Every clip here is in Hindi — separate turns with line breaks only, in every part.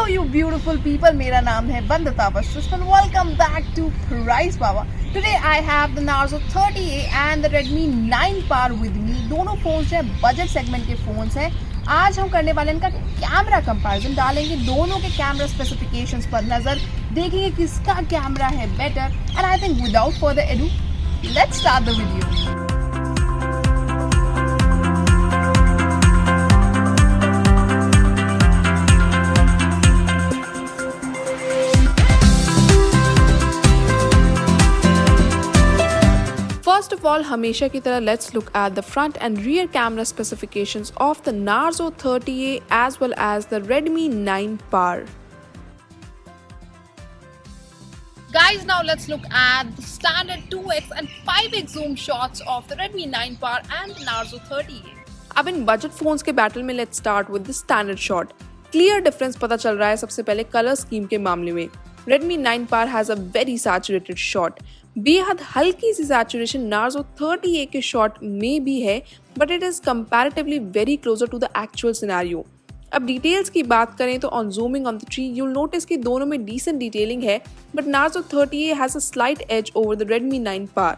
Hello you beautiful people, मेरा नाम है वंदता Vasushman. Welcome back to Price Baba. Today I have the Narzo 30A and the Redmi 9 Par with me. दोनों फोन्स जो है बजट सेगमेंट के फोन्स हैं. आज हम करने वाले इनका कैमरा कंपैरिजन डालेंगे, दोनों के कैमरा स्पेसिफिकेशंस पर नजर देखेंगे किसका कैमरा है better. And I think without further edu let's start the video. First of all, हमेशा की तरह let's look at the front and rear camera specifications of the Narzo 30A as well as the Redmi 9 Par. Guys, now let's look at the standard 2x and 5x zoom shots of the Redmi 9 Par and the Narzo 30A. अब इन बजट फोन्स के बैटल में let's start with the standard shot. Clear difference पता चल रहा है सबसे पहले कलर स्कीम के मामले में. Redmi 9 Par has a very saturated shot. बेहद हल्की सी सैचुरेशन Narzo 30A के शॉट में भी है, but it is comparatively very closer to the actual scenario. अब डिटेल्स की बात करें तो on zooming on the tree you will notice कि दोनों में डिसेंट डिटेलिंग है, but Narzo 30A has a slight edge over the Redmi 9 Par.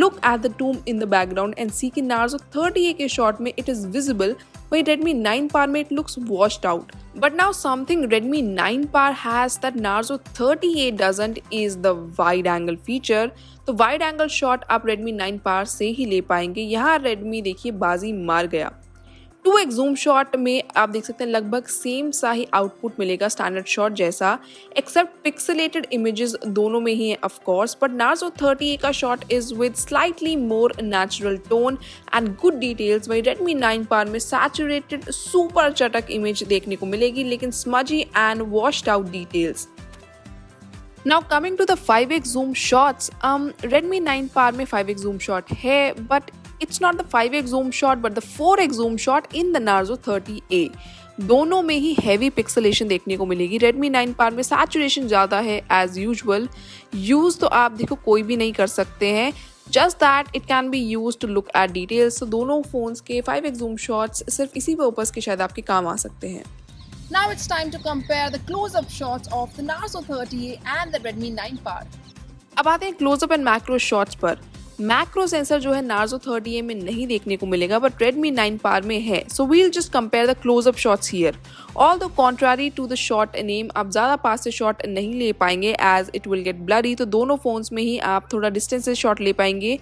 Look at the tomb in the background and see कि Narzo 30A के शॉट में it is visible, वही Redmi 9 Par में it looks washed out. But now something Redmi 9 Par has that Narzo 30A doesn't is the wide angle feature. तो wide angle shot आप Redmi 9 Par से ही ले पाएंगे. यहाँ Redmi देखिए बाजी मार गया. 2x zoom shot में आप देख सकते हैं लगभग सेम सा ही आउटपुट मिलेगा स्टैंडर्ड शॉट जैसा, एक्सेप्ट पिक्सेलेटेड इमेजेस दोनों में ही है of course, but Narzo 30A का shot is with slightly more natural tone and good details. वही Redmi 9 Par में सैचुरेटेड सुपर चटक इमेज देखने को मिलेगी लेकिन smudgy and washed out details. Now coming to the 5x zoom shots, Redmi 9 Par में 5x zoom shot है, but it's not the 5x zoom shot but the 4x zoom shot in the Narzo 30A. दोनों में ही heavy pixelation देखने को मिलेगी. Redmi 9 Par में saturation ज़्यादा है as usual. यूज़ तो आप देखो कोई भी नहीं कर सकते हैं, just that it can be used to look at details. So दोनों phones के 5x zoom shots सिर्फ इसी purpose के शायद आपके काम आ सकते हैं. Now it's time to compare the close-up shots of the Narzo 30A and the Redmi 9 Par. अब आते हैं close-up and macro shots पर. मैक्रो सेंसर जो है Narzo 30A में नहीं देखने को मिलेगा बट Redmi 9 Par में है. So we'll just compare the close-up shots here. Although contrary to the shot name, आप ज़्यादा पास से शॉट नहीं ले पाएंगे as it will get blurry. तो दोनों फोन्स में ही आप थोड़ा डिस्टेंस से शॉट ले पाएंगे.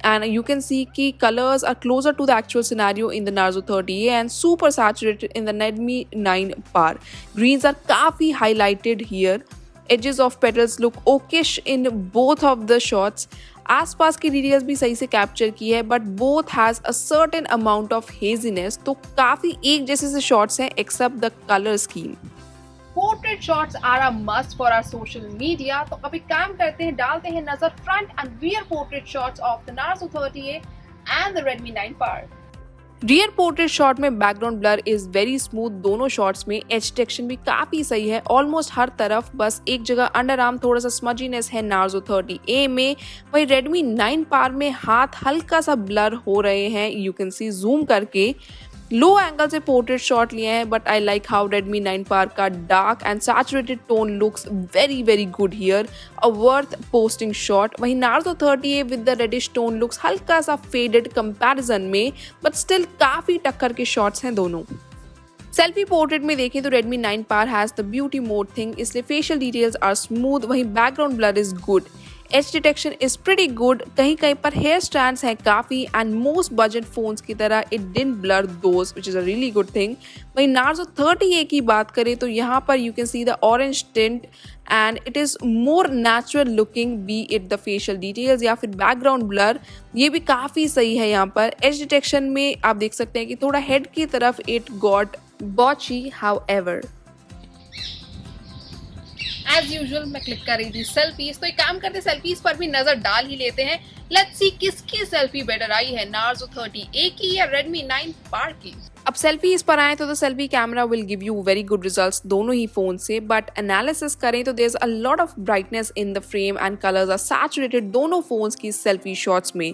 And you can see कि colors are closer to the actual scenario in the Narzo 30A and super saturated in the Redmi 9 Par. Greens are काफ़ी highlighted here. Edges of petals look okayish in both of the shots. आसपास की डिटेल्स भी सही से कैप्चर की है but both has a certain amount of haziness. तो काफ़ी एक जैसे से शॉट्स हैं except the colour scheme. Portrait shots are a must for our social media. तो अभी काम करते हैं, डालते हैं नजर front and rear portrait shots of the Narzo 30A and the Redmi 9 Par. Rear portrait shot में background blur is very smooth. दोनों शॉट्स में एज डिटेक्शन भी काफी सही है ऑलमोस्ट हर तरफ. बस एक जगह अंडर आर्म थोड़ा सा स्मजीनेस है Narzo 30A में. वही Redmi 9 Par में हाथ हल्का सा ब्लर हो रहे हैं. यू कैन सी जूम करके लो एंगल से पोर्ट्रेट शॉट लिए हैं but I like how Redmi 9 Par का dark and saturated tone looks very very good here. A worth posting shot. वहीं Narzo 30A with the reddish tone looks हल्का सा फेडेड कंपैरिजन में बट स्टिल काफी टक्कर के शॉट्स हैं दोनों. सेल्फी पोर्ट्रेट में देखें तो Redmi 9 Par has the beauty mode thing, इसलिए फेशियल डिटेल्स आर स्मूथ. वहीं background blur is good. As detection is pretty good. कहीं कहीं पर हेयर स्ट्रैंड्स हैं काफ़ी एंड मोस्ट बजट फोन्स की तरह it didn't blur those which is a really good thing. वहीं Narzo 30A की बात करें तो यहाँ पर you can see the orange tint and it is more natural looking, B it the facial details या फिर बैकग्राउंड ब्लर, ये भी काफ़ी सही है यहाँ पर. एज डिटेक्शन में आप देख सकते हैं कि थोड़ा हेड की तरफ it got botchy. However as usual मैं क्लिक कर रही थी सेल्फीज, तो एक काम करते सेल्फीज पर भी नजर डाल ही लेते हैं. लेट्स सी किसकी सेल्फी बेटर आई है, Narzo 30A की या Redmi 9 Par की. अब सेल्फीज पर आए तो the selfie camera will give you very good results दोनों ही फोन से, बट एनालिसिस करें तो there is a lot of brightness in the frame and colours are saturated दोनों फोन्स की सेल्फी शॉट्स में.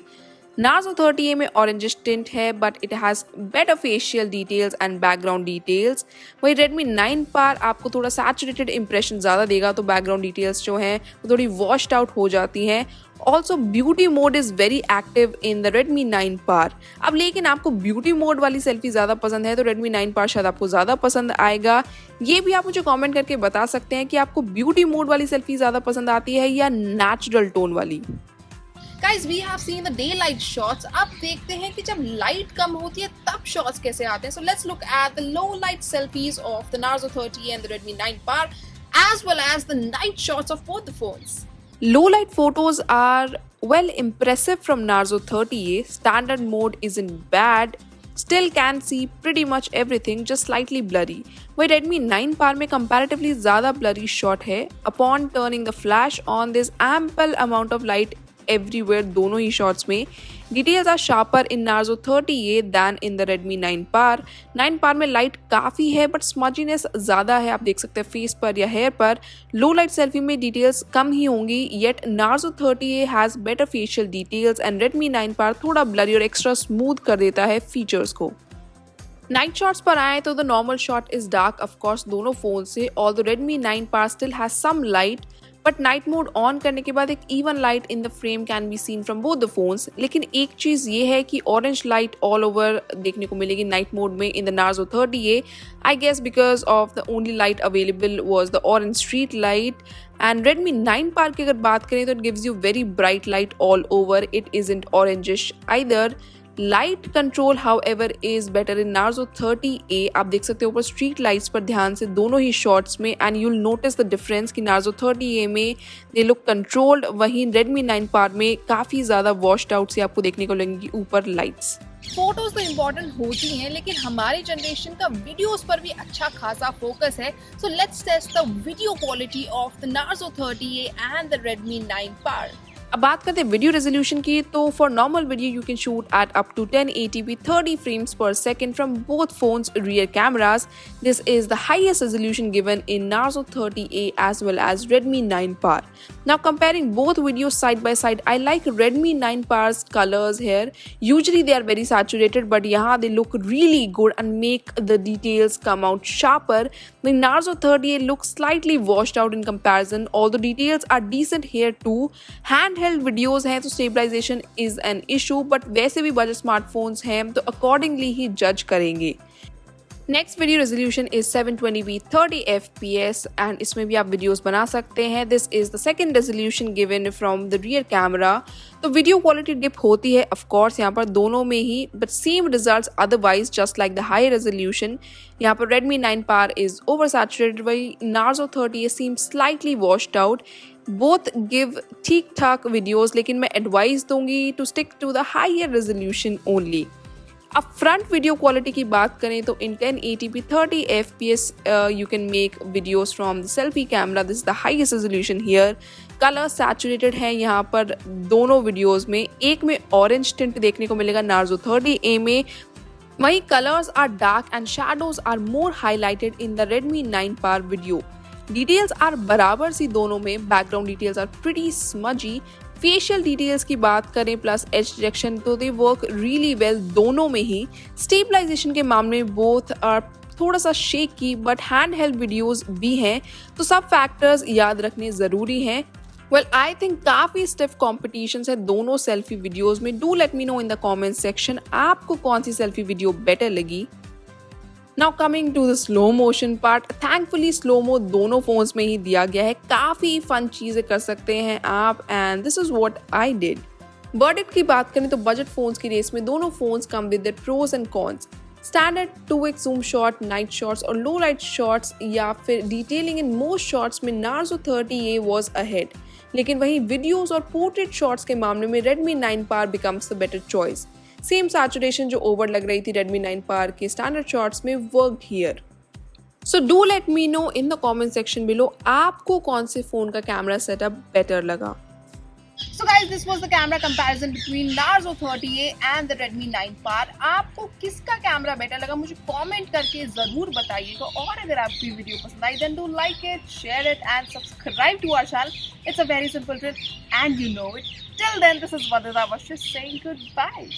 Narzo 30A में orange tint है but it has better facial details and background details। वही Redmi 9 Par आपको थोड़ा saturated impression ज़्यादा देगा, तो background details जो हैं वो थोड़ी washed out हो जाती हैं। Also beauty mode is very active in the Redmi 9 Par। अब लेकिन आपको beauty mode वाली सेल्फी ज़्यादा पसंद है तो Redmi 9 Par शायद आपको ज़्यादा पसंद आएगा। ये भी आप मुझे कमेंट करके बता सकते हैं कि आपको beauty mode वाली सेल्फी ज़्यादा पसंद आती है या natural tone वाली।
Guys, we have seen the daylight shots. अब देखते हैं कि जब लाइट कम होती है तब शॉट्स कैसे आते हैं. So let's look at the low light selfies of the Narzo 30 and the Redmi 9 Par, as well as the night shots of both the phones.
Low light photos are well impressive from Narzo 30A. Standard mode isn't bad. Still can see pretty much everything, just slightly blurry. वही Redmi 9 Par में comparatively ज़्यादा blurry shot है. Upon turning the flash on, there's ample amount of light everywhere दोनों ही शॉट्स में. Details are sharper in Narzo 30A than in the Redmi 9 Par. 9 Par में लाइट काफ़ी है बट स्मजीनेस ज़्यादा है, आप देख सकते हैं फेस पर या हेयर पर. लो लाइट सेल्फी में डिटेल्स कम ही होंगी, yet Narzo 30A has better facial details and Redmi 9 Par थोड़ा ब्लरी और एक्स्ट्रा स्मूथ कर देता है फीचर्स को. नाइट शॉट्स पर आए तो the normal shot is dark of course दोनों फोन से, although Redmi 9 Par still has some light, but night mode on करने के बाद एक even light in the frame can be seen from both the phones. लेकिन एक चीज़ ये है कि ऑरेंज लाइट ऑल ओवर देखने को मिलेगी नाइट मोड में in the Narzo 30A. I guess because of the only light available was the orange street light. And Redmi 9 Par की अगर बात करें तो it gives you very bright light all over, it isn't orangish either. Light control however is better in Narzo 30A. आप देख सकते हो ऊपर स्ट्रीट लाइट्स पर ध्यान से दोनों ही शॉट्स में, and you will notice the difference कि Narzo 30A में दे लुक कंट्रोल्ड, वहीं Redmi 9 Par में काफ़ी ज़्यादा वॉश्ड आउट से आपको देखने को लगेंगी ऊपर लाइट्स.
फोटोज तो इम्पोर्टेंट होती हैं लेकिन हमारी जनरेशन का वीडियोस पर भी अच्छा खासा फोकस है. So let's test the video quality of the Narzo 30A and the Redmi 9 Par.
अब बात करते हैं वीडियो रेजोल्यूशन की, तो for normal video you can shoot at up to 1080p 30 frames per second from both phones' rear cameras. This is the highest resolution given in Narzo 30A as well as Redmi 9 Par. Now comparing both videos side by side, I like Redmi 9 Par's colors here. Usually they are very saturated, but यहाँ they look really good and make the details come out sharper. The Narzo 30A looks slightly washed out in comparison, although details are decent here too. Handheld videos हैं तो stabilization is an issue, but वैसे भी बजट स्मार्टफोन्स हैं तो accordingly ही जज करेंगे. Next video resolution is 720p 30 fps and इसमें भी आप वीडियोस बना सकते हैं. This is the second resolution given from the rear camera. तो वीडियो क्वालिटी डिप होती है ऑफ कोर्स यहाँ पर दोनों में ही, but same results otherwise just like the high resolution. यहाँ पर Redmi 9 Par is over saturated, वही Narzo 30A seem slightly washed out. Both give ठीक ठाक वीडियोज, लेकिन मैं एडवाइस दूंगी to stick to the higher resolution only. अब फ्रंट वीडियो क्वालिटी की बात करें तो in 1080p 30 fps you can make videos from the selfie camera. This is the highest resolution here. Colour saturated है यहाँ पर दोनों वीडियोस में. एक में ऑरेंज टिंट देखने को मिलेगा Narzo 30A में, वहीं colours are dark and shadows are more highlighted in the Redmi 9 Par video. Details are बराबर सी दोनों में, background details are pretty smudgy. Facial details की बात करें प्लस एज डिटेक्शन तो दे वर्क रियली वेल दोनों में ही. स्टेबलाइजेशन के मामले में बोथ आर थोड़ा सा shaky, but hand held videos भी हैं तो सब फैक्टर्स याद रखने ज़रूरी हैं. वेल आई थिंक काफ़ी स्टिफ कॉम्पिटिशन है दोनों सेल्फी वीडियोस में. Do let me know in the comment section आपको कौन सी सेल्फी वीडियो बेटर लगी. Now coming to the slow motion part, thankfully slow mo दोनों phones में ही दिया गया है. काफ़ी फन चीज़ें कर सकते हैं आप, and this is what I did. Verdict की बात करें तो बजट फोन्स की रेस में दोनों phones come with their pros and cons. Standard 2x zoom shot, night shots और low light shots या फिर detailing in most shots में Narzo 30A was ahead. लेकिन वहीं वीडियोस और पोर्ट्रेट शॉट्स के मामले में Redmi 9 Par becomes the better choice. Same saturation जो ओवर लग रही थी Redmi 9 Par के स्टैंडर्ड शॉट्स में worked here. So do let me know in the comment section below आपको कौन से फ़ोन का कैमरा सेटअप बेटर लगा.
So guys, this was the camera comparison between Narzo 30A and the Redmi 9 Par. आपको किसका कैमरा बेटर लगा मुझे कमेंट करके जरूर बताइएगा और अगर आपको ये वीडियो पसंद आई then do like it, share it and subscribe to our channel. It's a very simple trick and you know it. Till then, this is Vandita Vashist saying goodbye.